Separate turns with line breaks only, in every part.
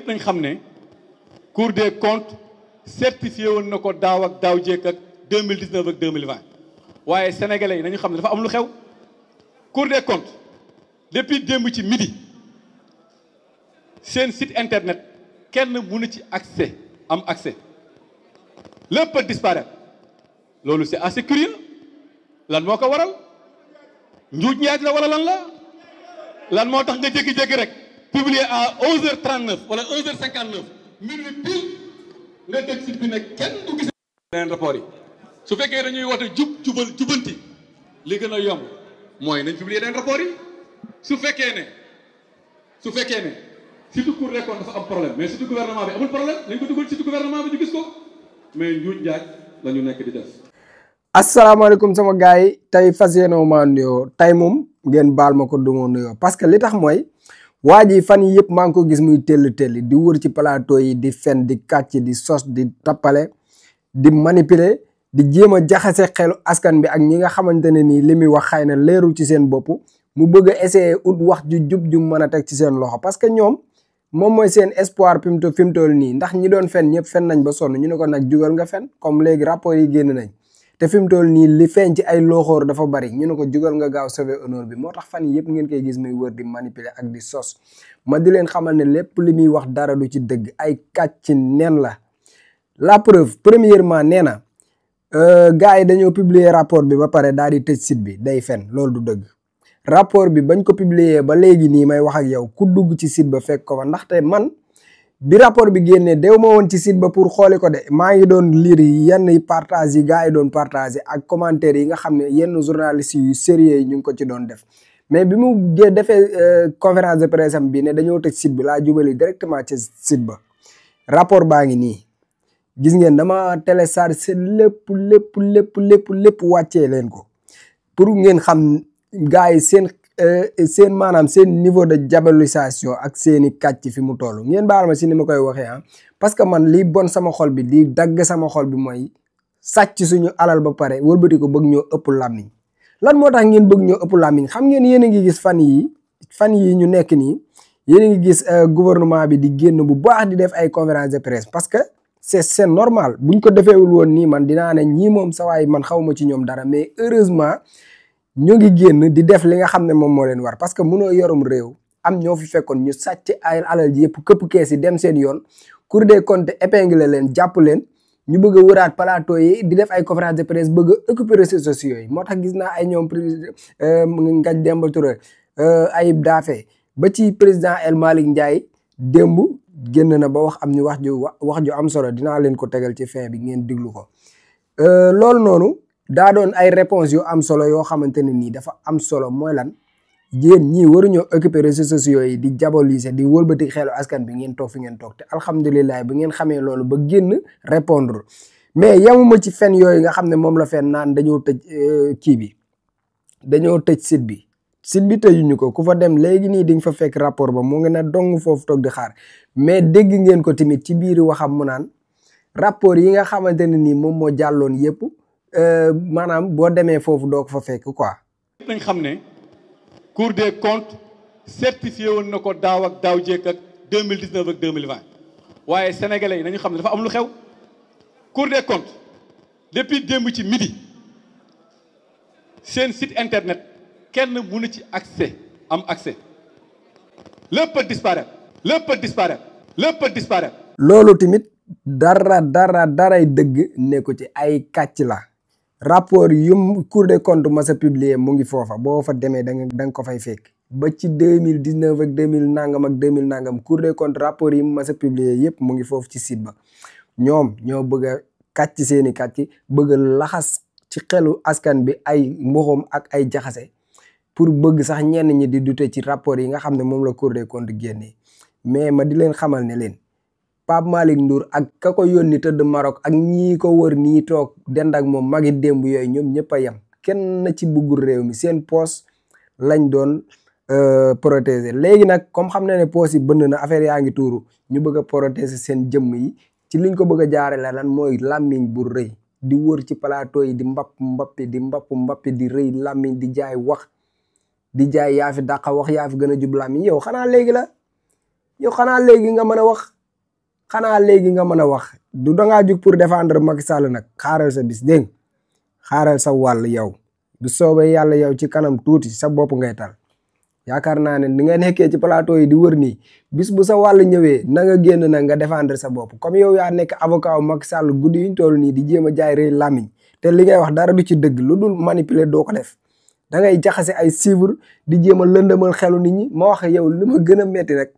nañ xam ne Cour des comptes certifié woon na ko daaw ak daaw jéeg ak 2019 ak 2020 waaye sénégalais yi nañu xam ne dafa am lu xew. Cour des comptes depuis démb ci midi seen site internet kenn mënu ci am accès lépp a disparaître loolu c'est assez curieux. lan moo ko waral njuuj njaaj la wala lan moo tax nga jékki-jékki rek publier à 11h39 wala 11h59 minuit pile nga teg site bi ne kenn du gis leen rapport yi su fekkee dañuy woote jubanti li gën a yomb mooy nañ publier leen rapport yi su fekkee ne surtout Cour des comptes dafa am problème mais surtout gouvernement bi amul problème nañ ko dugal surtout gouvernement bi ñu gis ko mais njuuj njaaj la ñu nekk di def.
asalaamaaleykum sama gars yi tey fas yéene maa nuyoo tey moom ngeen baal ma ko du ma nuyoo parce que li tax mooy waa ji fan yi yëpp maa ngi ko gis muy telli di wër ci plateau yi di fen di kàcc di sos di tappale di manipuler di jéem a jaxase xelu askan bi ak ñi nga xamante ne nii li muy wax xëy na leerul ci seen bopp mu bëgg a essayer ut wax ju jub ju mën a teg ci seen loxo parce que ñoom moom mooy seen espoir fi mu toll nii ndax ñi doon fen ñëpp fen nañ ba sonn ñu ne ko nag jugal nga fen comme léegi rapport yi génn nañ. te fi mu toll nii li feeñ ci ay looxoor dafa bari ñu ne ko jugal nga gaaw sauver honneur bi moo tax fan yëpp ngeen koy gis muy wër di manipuler ak di sos ma di leen xamal ne lépp li muy wax dara du ci dëgg ay kàcc nen la preuve premièrement nee na gars yi dañoo publier rapport bi ba pare daal di tëj site bi day fen loolu du dëgg rapport bi bañ ko publier ba léegi nii may wax ak yow ku dugg ci site ba fekk ko fa ndaxte man bi rapport bi génnee dew ma woon ci site ba pour xooli ko de maa ngi doon lire yenn partage yi gars yi doon partager ak commentaires yi nga xam ne yenn journalistes yu sérieux yi ñu ngi ko ci doon def mais bi mu defee conférence de presse am bi ne dañoo tëj site bi laa jubali directement ci site ba rapport baa ngi nii gis ngeen dama télécharger lépp wàccee leen ko pour ngeen xam gars yi seen maanaam seen niveau de diabolisation ak seeni kàcc fi mu toll ngeen baal ma si ni ma koy waxee parce que man lii bon sama xol bi di dagg sama xol bi mooy sàcc suñu alal ba pare wëlbati ko bëgg ñoo ëpp làmmiñ lan moo tax ngeen bëgg ñoo ëpp làmmiñ xam ngeen yéen a ngi gis fan yi ñu nekk nii yéen a ngi gis gouvernement bi di génn bu baax di def ay conférence de presse parce que c'est normal buñ ko defeewul woon nii man dinaa ne ñii moom sawaay man xawma ci ñoom dara mais heureusement ñu ngi génn di def li nga xam ne moom moo leen war parce que mënoo yorum réew am ñoo fi fekkoon ñu sàcc ay alal ji yëpp këpp kees yi dem seen yoon Cour des comptes épinglé leen jàpp leen ñu bëgg a wëraat plateau yi di def ay conférence de presse bëgg a occuper réseaux sociaux yi moo tax gis naa ay ñoom Ngagne Demba Touré Ayib Daffé ba ci président El Malick Ndiaye démb génn na ba wax am ñu wax ju am solo dinaa leen ko tegal ci fin bi ngeen diglu ko loolu noonu daa doon ay réponses yu am solo yoo xamante ne nii dafa am solo mooy lan yéen ñii waruñoo occuper réseaux sociaux yi di diaboliser di wëlbati xelu askan bi ngeen toog fi ngeen toog te alhamdulilah bi ngeen xamee loolu ba génn répondre mais yamuma ci fen yooyu nga xam ne moom la fen naan dañoo tëj kii bi dañoo tëj site bi tëjuñu ko ku fa dem léegi nii di nga fa fekk rapport ba mu ngi ne dong foofu toog di xaar mais dégg ngeen ko tamit ci biir waxam mu naan rapport yi nga xamante ne nii moom moo jàlloon yëpp maanaam boo demee foofu doo ko fa fekk quoi.
nañ xam ne Cour des comptes certifié woon na ko daaw ak daaw jéeg ak 2019 ak 2020 waaye sénégalais yi nañu xam ne dafa am lu xew. Cour des comptes depuis démb ci midi seen site internet kenn mënu ci am accès lépp a disparaître.
loolu tamit daray dëgg ne ko ci ay kàcc la. rapport yum Cour des comptes ma sa publier mu ngi foofa boo fa demee da nga ko fay fekk ba ci 2019 ak 2000 nangam ak 2000 nangam Cour des comptes rapport yi mu ma sa publier yëpp mu ngi foofu ci site ba ñoom ñoo bëgg a kàcc seeni kàcc bëgg a laxas ci xelu askan bi ay mboxom ak ay jaxase pour bëgg sax ñenn ñi di dute ci rapport yi nga xam ne moom la Cour des comptes génnee mais ma di leen xamal ne leen Pape Malick Ndour ak ka ko yónni tëdd Maroc ak ñii ko wër nii toog dend ak moom magi démb yooyu ñoom ñëpp a yem kenn na ci bëggul réew mi seen poos lañ doon protéger léegi nag comme xam na ne poos yi bënn na affaire yaa ngi tuuru ñu bëgg a protéger seen jëmm yi ci liñ ko bëgg a jaare la lan mooy làmmiñ bu rëy di wër ci plateau yi di mbappi di rëy làmmiñ di jaay wax di jaay yaa fi dàqa wax yaa fi gën a jub làmmiñ yow xanaa léegi la yow xanaa léegi nga mën a wax xanaa léegi nga mën a wax du dangaa jug pour défendre Macky Sall nag xaaral sa bis dégg xaaral sa wàll yow du soobee yàlla yow ci kanam tuuti sa bopp ngay tal yaakaar naa ne ni nga nekkee ci plateau yi di wër nii bis bu sa wàll ñëwee na nga génn nag nga défendre sa bopp comme yow yaa nekk avocat wu Macky Sall guddi yuñ toll nii di jéem a jaay rëy làmmiñ te li ngay wax dara du ci dëgg lu dul manipuler doo ko def da ngay jaxase ay chiffres di jéem a lëndëmal xelu nit ñi ma wax yow li ma gën a metti rek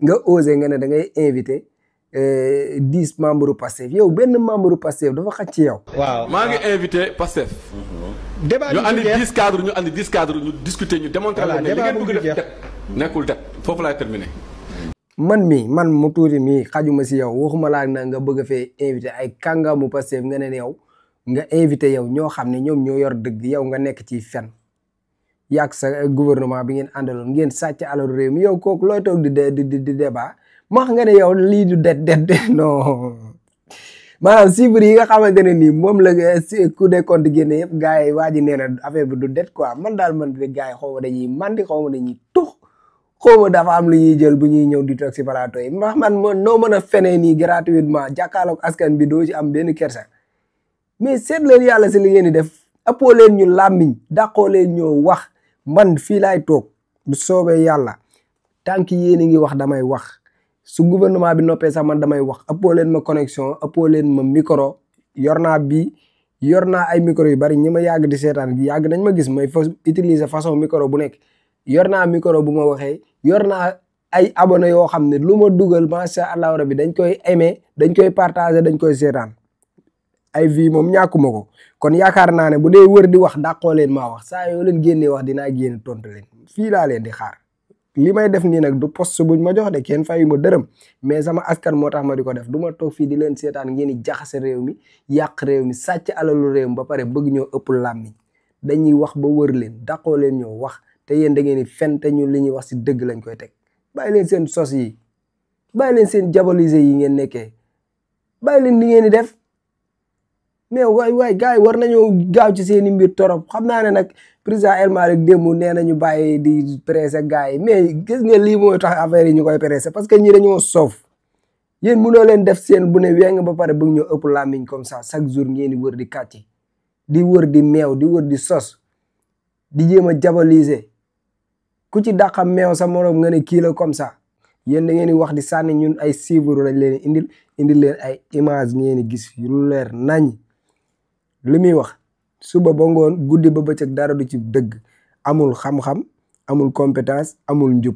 nga osé nga ne da ngay invité 10 membres Pastef yow benn membre Pastef dafa xaj ci yow.
waaw
maa ngi invité Pastef.
débat
ñu andi 10 cadres ñu discuter ñu démontrer leen ne li ngeen bëgg def nekkul det foofu laay terminé.
man mu tuuti mii xajuma si yow waxuma laa na nga bëgg a fee invité ay kàngaamu Pastef nga ne yow nga invité yow ñoo xam ne ñoom ñoo yor dëgg yow nga nekk ci fen yàgg sa gouvernement bi ngeen àndaloon ngeen sàcc alalu réew mi yow kooku looy toog di débat wax nga ne yow lii du det non maanaam chiffres yi nga xamante ne nii moom la Cour des comptes génne yëpp gars yi waa ji nee na affaire bi du det quoi man daal man de gars yi xaw ma dañuy mandi xaw ma dañuy tux xaw ma dafa am lu ñuy jël bu ñuy ñëw di toog si plateau yi ndax man noo mën a fenee nii gratuitement jàkkaarloog askan bi doo ci am benn kersa mais seet leen yàlla si li ngeen di def appoo leen ñu làmmiñ dàqoo leen ñoo wax man fii laay toog bu soobee yàlla tànk yéen a ngi wax damay wax su gouvernement bi noppee sax man damay wax appoo leen ma connexion appoo leen ma micro yor naa ay micro yu bari ñi ma yàgg di seetaan yàgg nañ ma gis may utiliser façon micro bu nekk yor naa micro bu ma waxee yor naa ay abonné yoo xam ne lu ma dugal macha allah rabbi dañ koy aimer dañ koy partager dañ koy seetaan ay vie moom ñàkkuma ko kon yaakaar naa ne bu dee wër di wax dàqoo leen maa wax saa yoo leen génnee wax dinaa génn tontu leen fii laa leen di xaar li may def nii nag du poste buñ ma jox de kenn fayu ma dërëm mais sama askan moo tax ma di ko def du ma toog fii di leen seetaan ngeen di jaxase réew mi yàq réew mi sàcc alalu réew mi ba pare bëgg ñoo ëpp làmmiñ dañuy wax ba wër leen dàqoo leen ñoo wax te yéen da ngeen di fen te ñu li ñuy wax si dëgg lañ koy teg bàyyi leen seen sos yi bàyyi leen seen diaboliser yi ngeen nekkee bàyyi leen li ngeen di def mais waay gars yi war nañoo gaaw ci seen i mbir torop xam naa ne nag président El Malick démb nee nañu bàyyi di pressé gars yi mais gis nga lii mooy tax affaire yi ñu koy pressé parce que ñi dañoo soof yéen mënoo leen def seen bu ne weng ba pare bëgg ñoo ëpp làmmiñ comme ça chaque jour ngeen di wër di kàcci di wër di meew di wër di sos di jéem a diaboliser ku ci dàqam meew sa morom nga ne kii la comme ça yéen da ngeen di wax di sànni ñun ay chiffres lañ leen indil leen ay image ngeen di gis yu leer nañ li muy wax suba ba ngoon guddi ba bëccëg dara du ci dëgg amul xam-xam amul compétence amul njub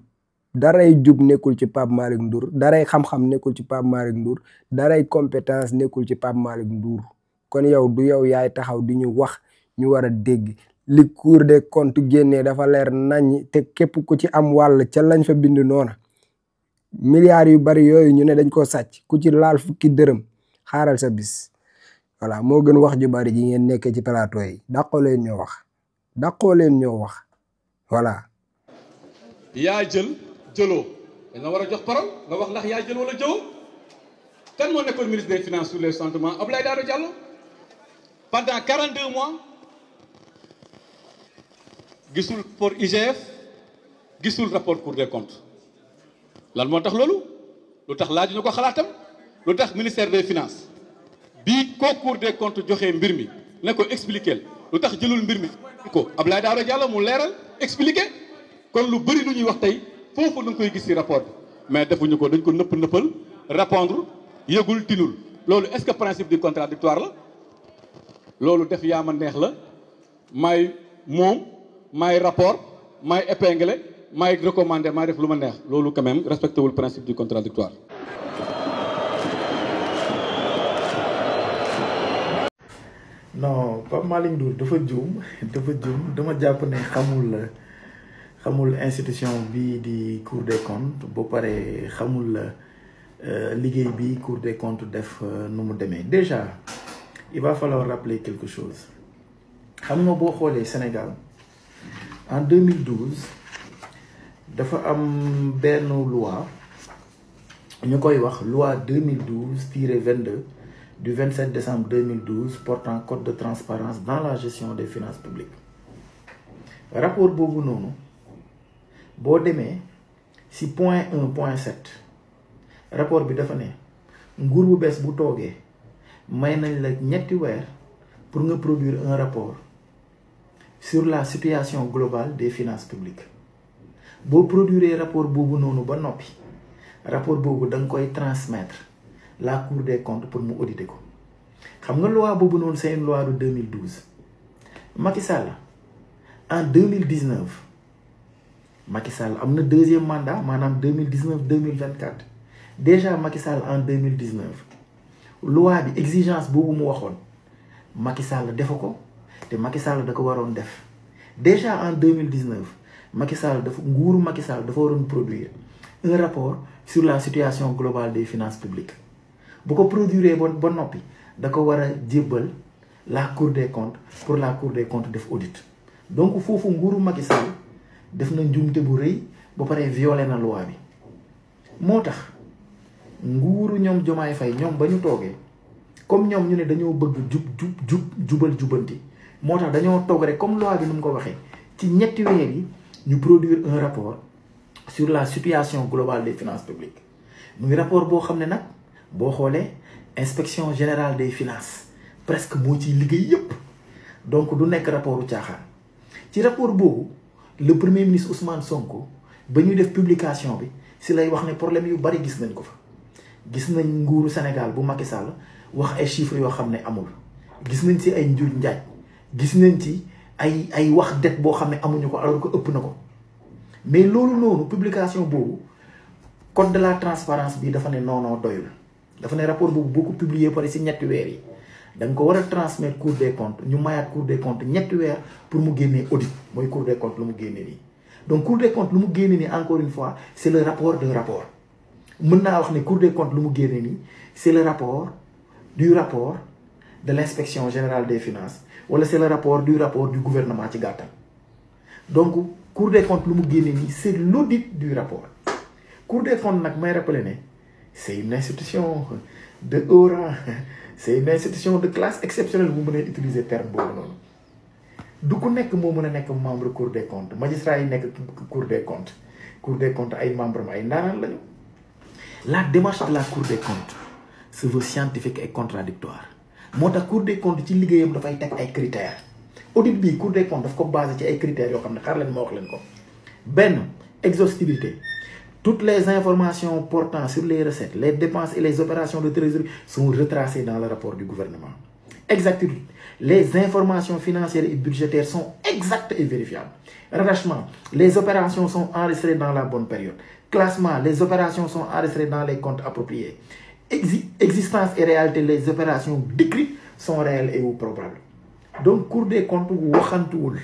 daray jub nekkul ci Pape Malick Ndour daray xam-xam nekkul ci Pape Malick Ndour daray compétence nekkul ci Pape Malick Ndour kon yow du yow yaay taxaw di ñu wax ñu war a dégg li Cour des comptes génnee dafa leer nañ te képp ku ci am wàll ca lañ fa bind noona milliards yu bari yooyu ñu ne dañ koo sàcc ku ci laal fukki dërëm xaaral sa bis voilà moo gën wax ju bari ji ngeen nekkee ci plateau yi dàqoo leen ñoo wax voilà.
yaa jëloo dañ la war a jox parole nga wax ndax yaa jël wala jëwoo kan moo nekkoon ministre des finances sous les sentiments Abdoulaye Daouda Diallo pendant 42 mois gisul rapport IGF gisul rapport Cour des comptes lan moo tax loolu lu tax laaj ñu ko xalaatam lu tax ministère des finances bii ko Cour des comptes joxee mbir mi ne ko expliquer lu tax jëlul mbir mi ko Abdoulaye Daouda Diallo mu leeral expliquer kon lu bëri lu ñuy wax tey foofu da nga koy gis ci rapport bi mais defuñu ko dañ ko nëppal répondre yëgul tinul loolu est-ce que principe du contradictoire la loolu def yaa ma neex la maay moom maay rapport maay épinglé maay recommandé maay def lu ma neex loolu quand même respecté wul principe du contradictoire.
non Pape Malick Ndour dafa juum dama jàpp ne xamul institution bi di Cour des comptes ba pare xamul liggéey bi Cour des comptes def nu mu demee déjà il va falloir rappeler quelque chose xam nga boo xoolee Sénégal en 2012 dafa am benn loi ñu koy wax loi 2012-22 du 27 décembre 2012 portant code de transparence dans la gestion des finances publiques rapport boobu noonu boo demee si point 1.7 rapport bi dafa ne nguur bu bees bu toogee may nañ la ñetti weer pour nga produire un rapport sur la situation globale des finances publiques boo produire rapport boobu noonu ba noppi rapport boobu da nga koy transmettre la Cour des comptes pour mu auditer ko xam nga loi boobu noonu c'est une loi de 2012 Macky Sall en 2019 Macky Sall am na deuxième mandat maanaam 2019-2024 déjà Macky Sall en 2019 loi bi exigence boobu mu waxoon Macky Sall defu ko te Macky Sall da ko waroon def déjà en 2019 Macky Sall dafa nguuru Macky Sall dafa waroon produire un rapport sur la situation globale des finances publiques bu ko produire ba noppi da ko war a jébbal la Cour des comptes pour la Cour des comptes def audit donc foofu nguuru Macky Sall def na njuumte bu rëy ba pare violé na loi bi moo tax nguuru ñoom Diomaye Faye ñoom ba ñu toogee comme ñoom ñu ne dañoo bëgg jubal jubanti moo tax dañoo toog rek comme loi bi nu mu ko waxee ci ñetti weer yi ñu produire un rapport sur la situation globale des finances publiques muy rapport boo xam ne nag boo xoolee inspection générale des finances presque moo ciy liggéey yépp donc du nekk rapportu caaxaan ci rapport boobu le premier ministre Ousmane Sonko ba ñuy def publication bi si lay wax ne problème yu bari gis nañ ko fa gis nañ nguuru Sénégal bu Macky Sall wax ay chiffres yoo xam ne amul gis nañ ci ay njuuj njaaj gis nañ ci ay wax det boo xam ne amuñu ko alors que ëpp na ko mais loolu noonu publication boobu code de la transparence bi dafa ne non doyul dafa ne rapport boobu boo ko publier pare si ñetti weer yi da nga ko war a transmettre Cour des comptes ñu mayaat Cour des comptes ñetti weer pour mu génnee audit mooy Cour des comptes lu mu génnee nii donc Cour des comptes lu mu génnee nii encore une fois c'est le rapport d'un rapport mën naa wax ne Cour des comptes lu mu génnee nii c'est le rapport de l'inspection générale des finances wala c'est le rapport du gouvernement ci gàttal donc Cour des comptes lu mu génnee nii c'est l'audit du rapport Cour des comptes nag may rappeler ne c'est une institution de haut rang c'est une institution de classe exceptionnelle bu mën a utiliser terme boobu noonu du ku nekk moo mën a nekk membre Cour des comptes magistrat yi nekk Cour des comptes ay membres ay ndaanaan lañu. La démarche de la Cour des comptes se veut scientifique et contradictoire moo tax Cour des comptes ci liggéeyam dafay teg ay critères audit bi Cour des comptes daf ko basé ci ay critères yoo xam ne xaar leen ma wax leen ko benn exhaustivité. Toutes les informations portant sur les recettes, les dépenses et les opérations de trésorerie sont retracées dans le rapport du gouvernement. Exactitude. Les informations financières et budgétaires sont exactes et vérifiables. Rattachement. Les opérations sont enregistrées dans la bonne période. Classement. Les opérations sont enregistrées dans les comptes appropriés. Existence et réalité. Les opérations décrites sont réelles et ou probables. Donc, Cour des comptes, waxantuwul.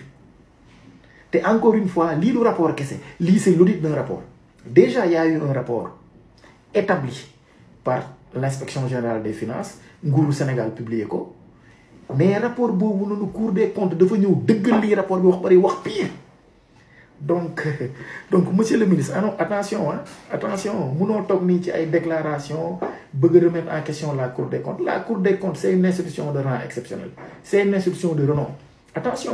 Et encore une fois, lii du rapport kese. Lii c'est l'audit d'un rapport. Déjà, il y a eu un rapport établi par l'inspection générale des finances, nguuru Sénégal publié ko mais rapport boobu noonu Cour des comptes dafa ñëw dëggal lii rapport bi wax bari wax pire donc monsieur le ministre attention munoo toog nii ci ay déclaration bëgg remettre en question la Cour des comptes. La Cour des comptes c'est une institution de rang exceptionnel, c'est une institution de renom. Attention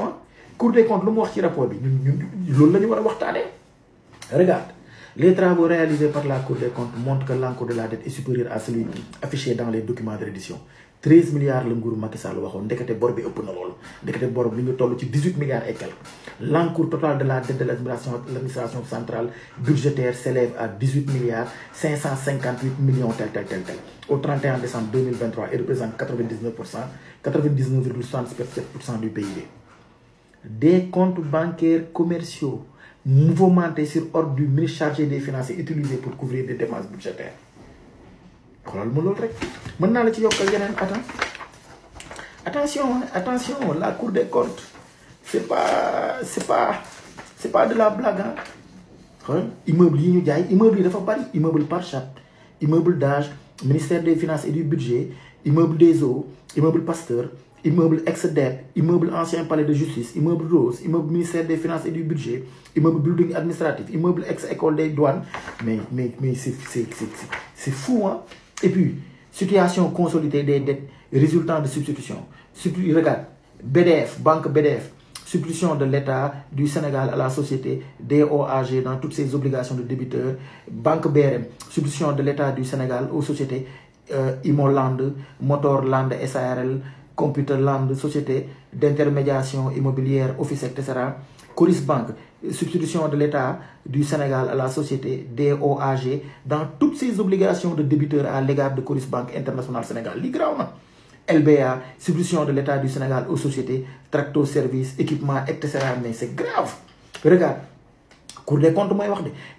Cour des comptes lu mu wax ci rapport bi ñun loolu la ñu war a waxtaanee. Regarde. Les travaux réalisés par la Cour des comptes montrent que l'encours de la dette est supérieur à celui affiché dans les documents de reddition. 13 milliards la nguuru Macky Sall waxoon ndekete bor bi ëpp na loolu ndekete bor bi ñu toll ci 18 milliards et quelques. L'encours total de la dette de l'administration centrale budgétaire s'élève à 18 milliards 558 millions tel au 31 décembre 2023 et représente 99,67% du PIB. Des comptes bancaires commerciaux mouvementé sur ordre du ministre chargé des finances et utilisé pour couvrir des dépenses budgétaires. xoolal ma loolu rek mën naa la ci yokkal yeneen attention la Cour des comptes c'est pas de la blague ah. xool immeuble yi ñu jaay immeuble yi dafa bari immeuble Parchat immeuble d'âge ministère des finances et du budget immeuble des eaux immeuble Pasteur immeuble ex-DEP, immeuble ancien palais de justice, immeuble Rose, immeuble ministère des finances et du budget, immeuble building administratif, immeuble ex-école des douanes. Mais c'est fou, hein? Et puis, situation consolidée des dettes résultant de substitution. Regarde, BDF, banque BDF, substitution de l'État du Sénégal à la société DOAG dans toutes ses obligations de débiteur. Banque BRM, substitution de l'État du Sénégal aux sociétés Imoland, Motorland SARL, Computerland, société d'intermédiation immobilière, office, etc. Coris Bank, substitution de l'État du Sénégal à la société DOAG dans toutes ses obligations de débiteur à l'égard de Coris Bank International Sénégal. LBA, substitution de l'État du Sénégal aux sociétés, tracto services, équipements, etc. Mais c'est grave. Regarde, Cour des comptes, moi,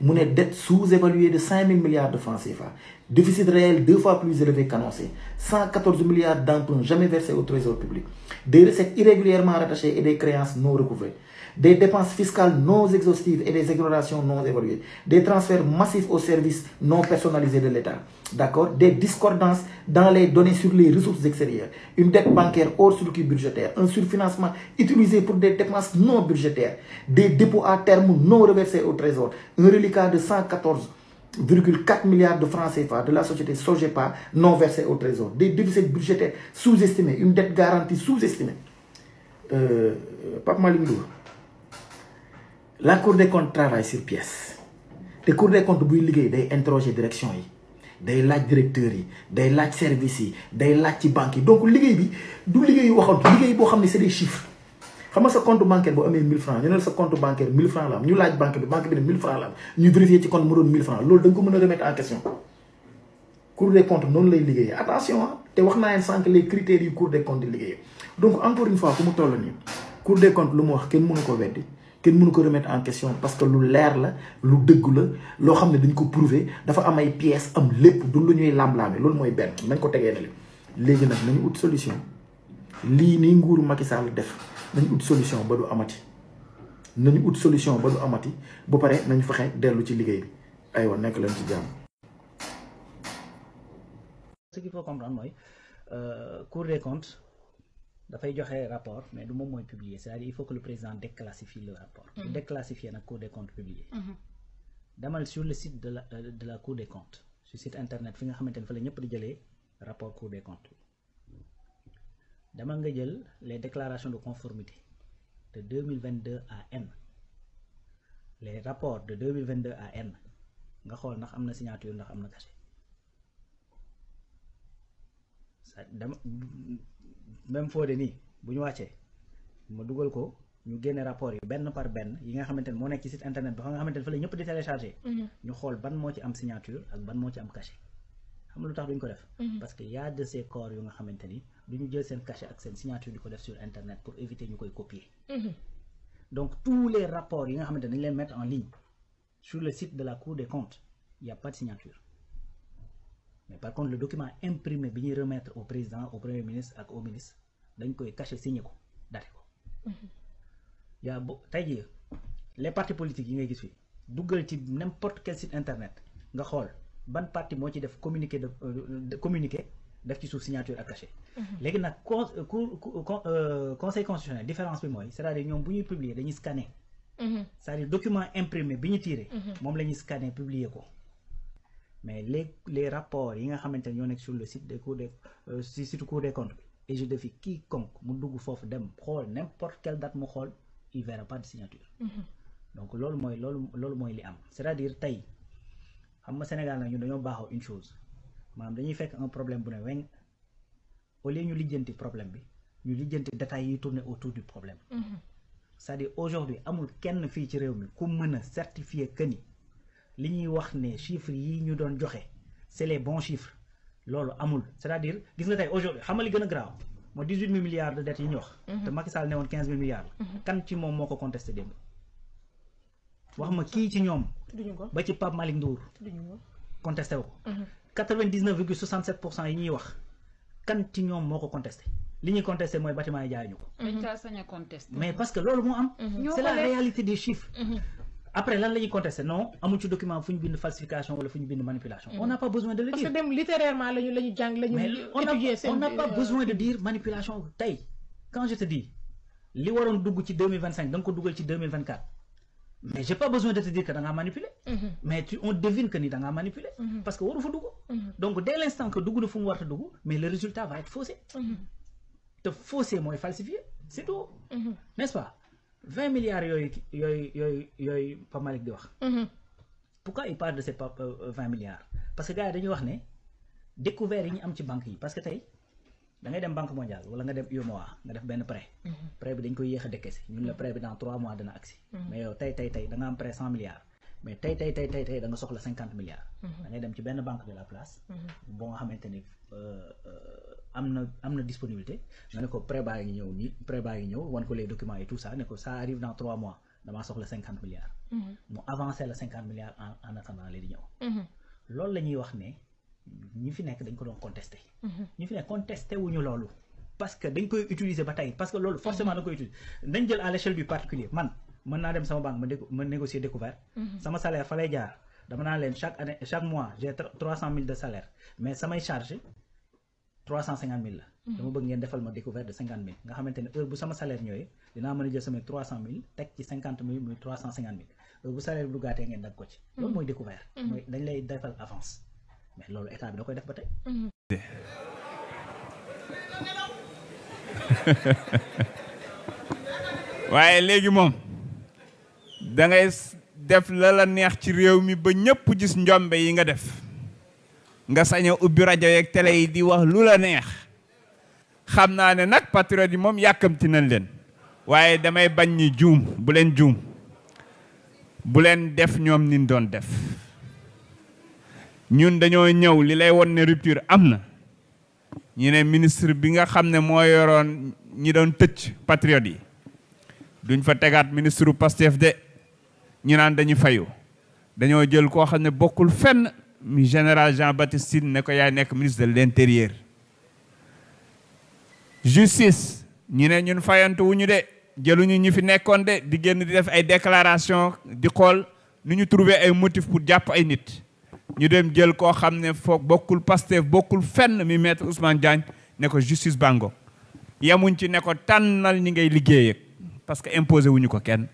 mon dette sous-évaluée de 5 000 milliards de francs CFA. Déficit réel 2 fois plus élevé qu'annoncé. 114 milliards d'emprunts jamais versés au trésor public. Des recettes irrégulièrement rattachées et des créances non recouvrées. Des dépenses fiscales non exhaustives et des exonérations non évaluées. Des transferts massifs aux services non personnalisés de l'État. D'accord? Des discordances dans les données sur les ressources extérieures. Une dette bancaire hors circuit budgétaire. Un surfinancement utilisé pour des dépenses non budgétaires. Des dépôts à terme non reversés au trésor. Un reliquat de 114,4 milliards de francs CFA de la société Sogepa non versés au trésor. Des déficits budgétaires sous-estimés. Une dette garantie sous-estimée. Pape Malick Ndour. La Cour des comptes travaille sur pièce. La Cour des comptes buy liggéey day interroger direction yi day laaj directeur yi day laaj service yi day laaj ci banque yi donc liggéey bi du liggéey waxantu liggéey boo xam ne c'est des chiffres xam nga sa compte bancaire bu amee 1000 francs ñu ne sa compte bancaire 1000 francs la am ñu laaj banque bi ne 1000 francs la am ñu vérifier ci compte mu doon 1000 francs loolu da nga ko mën a remettre en question. Cour des comptes noonu lay liggéeyee attention te wax naa leen sànq les critères yu Cour des comptes di liggéeyee donc encore une fois fu mu toll nii Cour des comptes lu mu wax kenn mënu ko weddi. kenn mënu ko remettre en question parce que lu leer la lu dëgg la loo xam ne dañ ko prouver dafa am ay pièces am lépp du lu ñuy lamlaame loolu mooy benn nañ ko tegee na léegi nag nañu ut solution lii nii nguuru Macky Sall def nañu ut solution ba du amati nañu ut solution ba du amati bu pare nañu fexe dellu ci liggéey bi aywa nekk leen ci jàmm.
Ce qu'il faut comprendre mooy Cour des comptes dafay joxe rapport mais du moom mooy publier c'est-à-dire il faut que le président déclassifie le rapport. Pour déclassifier nag Cour des comptes publier. demal sur le site de la Cour des comptes sur site internet fi nga xamante ne fa la ñëpp di jëlee rapport Cour des comptes demal nga jël les déclarations de conformité de 2022 à N les rapports de 2022 à N nga xool ndax am na signature ndax am na cachet dama même foo de nii bu ñu wàccee ma dugal ko ñu génne rapport yi benn par benn yi nga xamante ne moo nekk ci site internet bi nga xamante ne fa la ñëpp di télécharger. ñu xool ban moo ci am signature ak ban moo ci am cachet xam nga lu tax duñ ko def. parce que y a de ces corps yu nga xamante ni duñu jël seen cachet ak seen signature di ko def sur internet pour éviter ñu koy copier. donc tous les rapports yi nga xamante ne dañ leen mettre en ligne sur le site de la Cour des comptes il y a pas de signature. mais par contre le document imprimé bi ñuy remettre au président au premier ministre ak au ministre dañ koy cacher signé ko date ko. yaa bo tey jii les partis politiques yi ngay gis fi duggal ci n'importe quel site internet nga xool ban parti moo ci def communiqué de communiqué def ci suuf signature ak cachet. léegi nag conseil constitutionnel différence bi mooy c'est-à-dire ñoom bu ñuy publier dañuy scanner. c'est-à-dire document imprimé bi ñu tiré. moom la ñuy scanner publier ko. mais les rapports yi nga xamante ne ñoo nekk sur le site des cours des site Cour des comptes et je défie quiconque mu dugg foofu dem xool n'importe quelle date mu xool il verra pas de signature. donc loolu mooy li am c'est-à-dire tey xam nga Sénégal nag ñu dañoo baaxoo une chose maanaam dañuy fekk un problème bu ne weñ au lieu ñu lijjanti problème bi ñu lijjanti détails yi tourner autour du problème. c'est-à-dire aujourd'hui amul kenn fii ci réew mi ku mën a certifier que ni li ñuy wax ne chiffres yi ñu doon joxe c'est les bons chiffres loolu amul c'est-à-dire gis nga tey aujourd'hui xam nga li gën a grave moo 18 000 milliards de dettes yi ñu wax. te Macky Sall ne woon 15 000 milliards la. kan ci moom moo ko contesté démb. wax ma kii ci ñoom. ba ci Pape Malick Ndour. contesté wu ko. 99,67% yi ñuy wax kan ci ñoom moo ko contesté li ñuy contesté mooy bâtiment yi jaay ñu ko. mais parce que loolu moo am. c'est la réalité des chiffres. après lan la ñuy contesté non amul ci document fu ñu bind falsification wala fu ñu bind manipulation. on n'a pas besoin de le dire.
parce que dem littérairement lañu jàng lañu étudier seen
on n'a pas besoin de dire manipulation tey quand je te dis li waroon dugg ci 2025 da nga ko dugal ci 2024 mais j'ai pas besoin de te dire que da ngaa manipuler. mais on devine que ni da ngaa manipuler. parce que waru fa dugg. donc dès l'instant que dugg na fu mu war a dugg mais le résultat va être faussé. te faussé mooy falsifié c'est tout. n'est-ce pas 20 milliards yooyu Pa Malick di wax. Pourquoi il parle de ces 20 milliards parce que gars yi dañuy wax ne découvert yi ñu am ci banque yi parce que tey da ngay dem banque mondiale wala nga dem UEMOA nga def benn prêt. Prêt bi dañ koy yéex a décaissé ñun la prêt bi dans 3 mois dana agsi. mais yow tey da nga am prêt 100 milliards. mais tey da nga soxla 50 milliards. da ngay dem ci benn banque de la place. boo nga xamante ni am na disponibilité nga ne ko prêt baa ngi ñëw wan ko les documents et tout ça ne ko ça arrive dans 3 mois damaa soxla 50 milliards. mu avancé la 50 milliards en attendant li di ñëw. loolu la ñuy wax ne ñi fi nekk dañ ko doon contesté. ñi fi nekk contesté wuñu loolu parce que dañ koy utiliser ba tey parce que loolu forcément da koy utiliser dañ jël à l'échelle du particulier man. mën naa dem sama banque ma négocier découvert sama salaire fa lay jaar dama naa leen chaque mois j'ai 300 000 de salaire mais samay charge 350 000 la dama bëgg ngeen defal ma découvert de 50 000 nga xamante ne heure bu sama salaire ñëwee dinaa mën a jël samay 300 000 teg ci 50 000 muy 350 000 heure bu salaire bi du gàttee ngeen dag ko ci loolu mooy découvert mooy dañ lay defal avance mais loolu état bi da koy def ba tey
waaye léegi moom da ngay def la neex ci réew mi ba ñëpp gis njombe yi nga def nga sañ a ubbi rajo yeeg télé yi di wax lu la neex xam naa ne nag patriote yi moom yàkkamti nañ leen waaye damay bañ ñi juum bu leen def ñoom nin doon def ñun dañoo ñëw li lay won ne rupture am na ñu ne ministre bi nga xam ne moo yoroon ñi doon tëcc patriote yi duñ fa tegaat ministre u Pastef de ñu naan dañu fayu dañoo jël koo xam ne bokkul fenn mi général Jean-Baptiste Tine ne ko yaay nekk ministre de l'intérieur justice ñu ne ñun fayantu wuñu de jëluñu ñu fi nekkoon de di génn di def ay déclaration di xool nu ñu trouver ay motifs pour jàpp ay nit ñu dem jël koo xam ne foog bokkul Pastef bokkul fenn mi maître Ousmane Diagne ne ko justice bango yamuñ ci ne ko tànnal ñi ngay liggéey parce que imposé wuñu ko kenn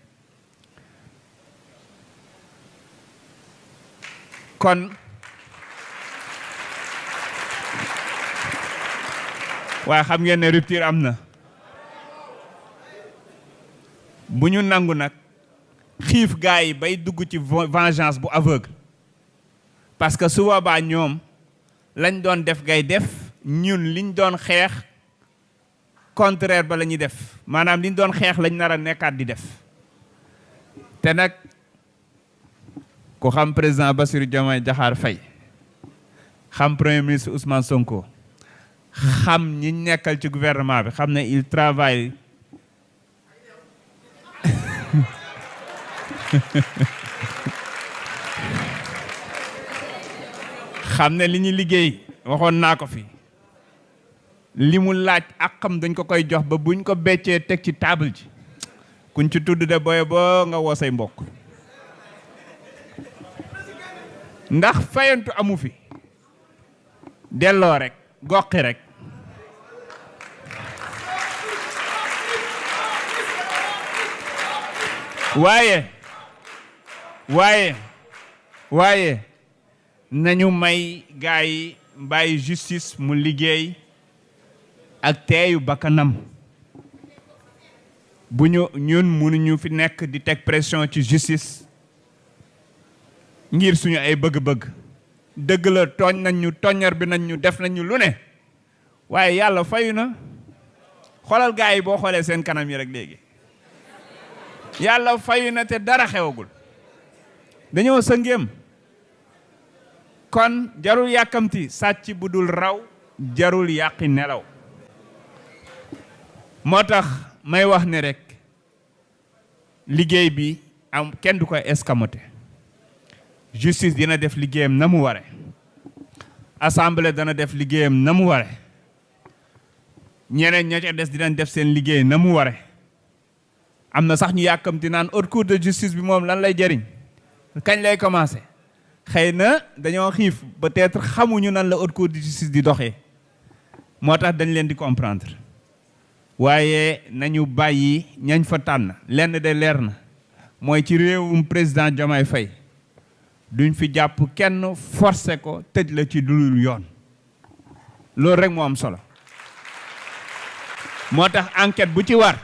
kon waaye xam ngeen ne rupture am na bu ñu nangu nag xiif gaa yi bay dugg ci vengeance bu aveugle parce que su boobaa ñoom lañ doon def ngay def ñun liñ doon xeex contraire ba la ñuy def maanaam liñ doon xeex lañ nar a nekkaat di def te nag ku xam président Bassirou Diomaye Diakhar Faye xam premier ministre Ousmane Sonko xam ñi nekkal ci gouvernement bi xam ne il travaille xam ne li ñu liggéey waxoon naa ko fi li mu laaj ak xam dañ ko koy jox ba buñ ko beccee teg ci table ji kuñ ci tudd de boye boo nga woo say mbokk ndax fayantu amu fi delloo rek goqi rek waaye nañu may gaa yi bàyyi justice mu liggéey ak teeyu bakkanam bu ñun mënuñu fi nekk di teg pression ci justice ngir suñu ay bëgg-bëgg dëgg la tooñ nañ ñu toññar bi nañ ñu def nañ ñu lu ne waaye yàlla fayu na xoolal gaa yi boo xoolee seen kanam yi rek léegi yàlla fayu na te dara xewagul dañoo sëngéem kon jarul yàkkamti sàcc bu dul raw jarul yàqi nelaw moo tax may wax ne rek liggéey bi am kenn du koy escamoté justice dina def liggéeyam na mu ware assemblée dana def liggéeyam na mu ware ñeneen ña ca des dinañ def seen liggéey na mu ware am na sax ñu yàkkamti naan haute cour de justice bi moom lan lay jëriñ kañ lay commencé xëy na dañoo xiif peut-être xamuñu nan la haute cour de justice di doxee moo tax dañ leen di comprendre waaye nañu bàyyi ñañ fa tànn lenn de leer na mooy ci réewum président Diomaye Faye duñ fi jàpp kenn forcé ko tëj la ci dulul yoon loolu rek moo am solo moo tax enquête bu ci war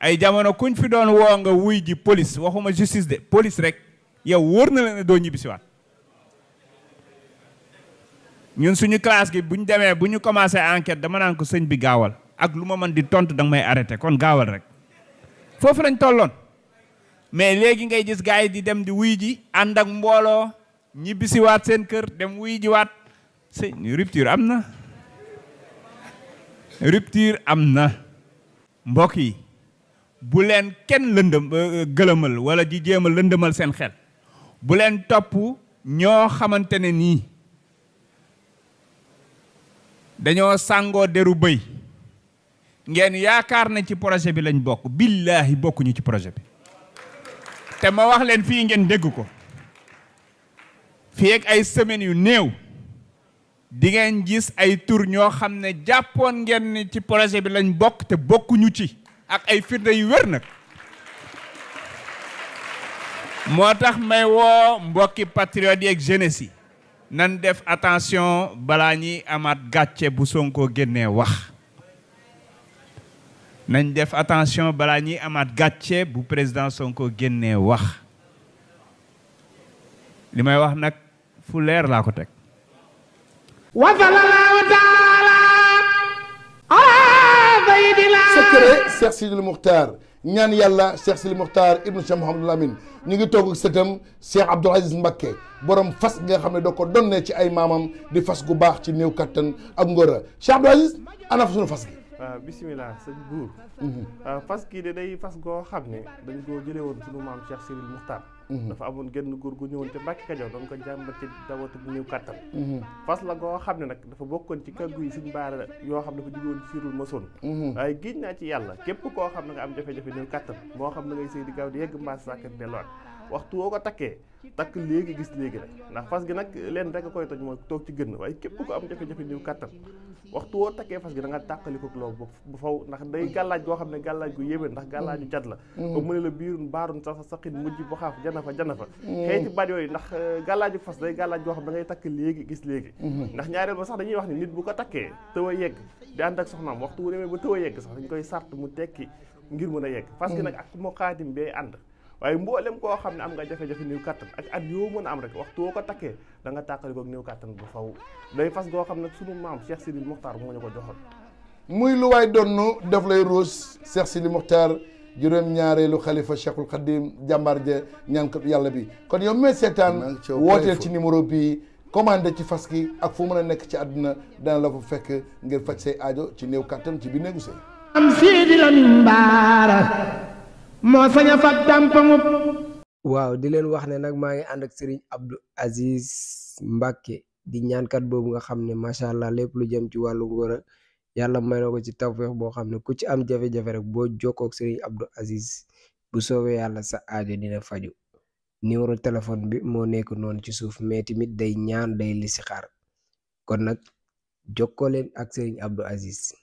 ay jamono kuñ fi doon woo nga wuy ji police waxuma justice de police rek yow wóor na la ne doo ñibbisiwaat ñun suñu classe gi bu ñu demee bu ñu commencé enquête dama naan ko sëñ bi gaawal ak lu ma mën di tontu danga may arrêté kon gaawal rek foofu lañ tolloon mais léegi ngay gis gars yi di dem di wuy ji ànd ak mbooloo ñibbisiwaat seen kër dem wuy ji waat sëñ rupture am na rupture am na mbokk yi bu leen kenn lëndëm gëlëmal wala di jéem a lëndëmal seen xel bu leen topp ñoo xamante ne nii dañoo sàngoo deru bëy ngeen yaakaar na ci projet bi lañ bokk billaahi bokkuñu ci projet bi te ma wax leen fii ngeen dégg ko fii ak ay semaines yu néew di ngeen gis ay tur ñoo xam ne jàppoon ngeen ni ci projet bi lañ bokk te bokkuñu ci ak ay firnde yu wér nag moo tax may woo mbokki patriote yi ak jeunesse yi nan def attention balaa ñuy amaat gàcce bu Sonko génnee wax nañ def attention balaa ñuy amaat gàcce bu président Sonko génnee wax li may wax nag fu leer laa ko teg
secret Cheikh Sidil Muxtaar ñaan yàlla Cheikh Sidil Muxtaar ibnu Cheikh Mouhamadul Amin ñu ngi toog ak sëtam Cheikh Abdoul Aziz Mbacké borom fas nga xam ne doo ko donnee ci ay maamam di fas gu baax ci néew kattan ak ngóora Cheikh Abdoul Aziz ana fa sunu fas gi.
waaw bisimilah sëñ buur fas kii de day fas goo xam ne dañ koo jëlee woon sunu maam Cheikh Sidil Muxtaar dafa amoon genn góor gu ñëwoon te Mbàkke Kajoor doon ko jàmbat ci dawatu bu néew kattan fas la goo xam ne nag dafa bokkoon ci kàggu yi suñ baara yoo xam ne dafa jóge woon siirul masoon waaye giñ naa ci yàlla képp koo xam ne nga am jafe-jafe néew kattan moo xam ne ngay sëy di gaaw di yegg mbaas sàkkat delluwaat waxtu woo ko takkee takk léegi gis léegi rek ndax fas gi nag leen rek a koy toj mooy toog ci gën waaye képp ko am jafe-jafe néew kattan waxtu woo takkee fas gi da nga tàqaliko loolu bu faw ndax day gàllaaj goo xam ne gàllaaj gu yéeme ndax gàllaaju cat la ba mu ne la biirun baarun sa saqin mujj bu xaaf jana fa xëy ci baat yooyu ndax gàllaaju fas day gàllaaj goo xam ne da ngay takk léegi gis léegi ndax ñaareel ba sax dañuy wax ni nit bu ko takkee tëw a yegg di ànd ak soxnaam waxtu wu demee ba tëw a yegg sax dañ koy sart mu tekki ngir mën a yegg fas gi nag ak moo xaatim bee ànd waaye mboolem koo xam ne am nga jafe-jafe néew kattan ak at yoo mën a am rek waxtu woo ko takkee da nga tàqali koog néew kattan bu faw day fas goo xam ne sunu maam Cheikh Sidil Muxtaar moo ñu ko joxoon
muy lu waay donnu daf lay ruus Cheikh Sidil Muxtaar juróom-ñaareelu xalifa Cheikhul Khadim jàmbaar ja ñaan ko yàlla bi kon yow mee seetaan wooteel ci numéro bii commandé ci fas gi ak fu mën a nekk ci àdduna dana la fa fekk ngir faj say aajo ci néew kattan ci biir néegu sëy
am Sidi Lamine Bara moo sañ a fat dàmpamu.
waaw di leen wax ne nag maa ngi ànd ak Serigne Abdou Aziz Mbacké di ñaankat boobu nga xam ne macha allah lépp lu jëm ci wàllu ngóora yàlla may na ko ci tawfeex boo xam ne ku ci am jafe-jafe rek boo jokkoo ak Serigne Abdou Aziz bu soobee yàlla sa aajo dina faju numéro téléphone bi moo nekk noonu ci suuf mais tamit day ñaan day listixaar kon nag jokkoo leen ak Serigne Abdou Aziz.